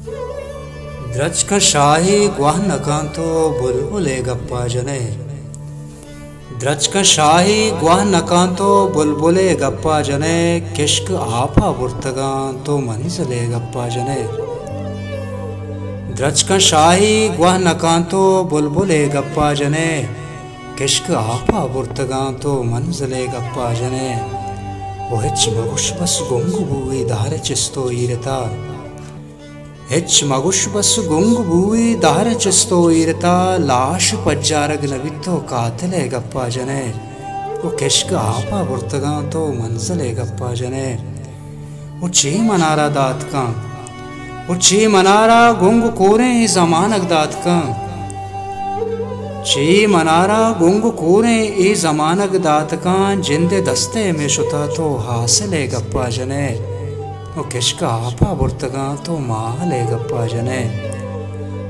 द्रचक शाही ग्वाहनकांतो बुलबुले गप्पा जने। द्रचक शाही ग्वाहनकांतो बुलबुले गप्पा जने। किश्क आपा बुर्तगांतो मंजले गप्पा जने। द्रचक शाही ग्वाहनकांतो बुलबुले गप्पा जने। किश्क आपा बुर्तगांतो मंजले गप्पा जने। वो हिच मगुश बस गुंगु बूई दारे चिस्तो ईरता। हिच मगुश बस गुंगु बूई दारे चिस्तो ईरता। लाश पज्जारग नबितो कातले गप्पा जने। वो किश्क आपा बुर्तगांतो मंजले गप्पा जने। वो ची मनारा दात का वो ची मनारा गुंगु कोरे जमानक दात का। ची मनारा गुंगु कोरे ए जमानक दात का। जिंदे दस्ते में शुता तो हासिले गप्पा जने। वो किश्क आपा बुर्तगांतो माहले गप्पा जने।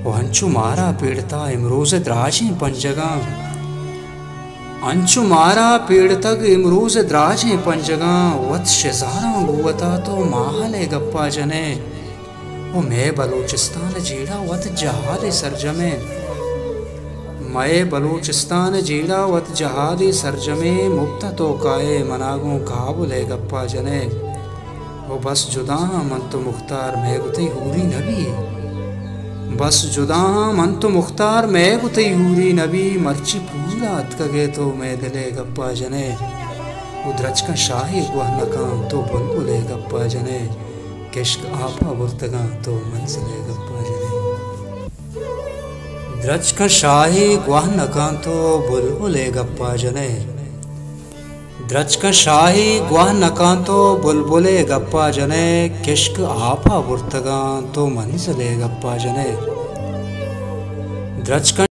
वो अंचु मारा पीड़ता इमरूज द्राजी पंजगा। अंचु मारा पीड़तक इमरूज द्राजी पंजगा। वत शिजारा गुवता तो माहले गप्पा जने। वो मैं बलूचिस्तान जीड़ा वत जहादे सरजमे। मैं बलूचिस्तान जीड़ा वत जहादी सरजमे। मुक्ता तो काए मनागों काबुले गप्पा जने। वो बस जुदा मन तो मुख्तार मैं गुते हूरी नबी। बस जुदा मन तो मुख्तार मैं गुते हूरी नबी। मर्ची पूरा अतकगे तो मैं दिले गप्पा जने। वो द्रचक शाही ग्वाहनकां तो बुलबुले गप्पा जने। किश्क आपा बुर्तगां तो मंजले गप्पा जने। द्रचक शाही ग्वाहनकांतो बुलबुले गप्पा जने। द्रचक शाही ग्वाहनकांतो बुलबुले गप्पा जने। किश्क आपा बुर्तगांतो मंजले गप्पा जने। द्रचक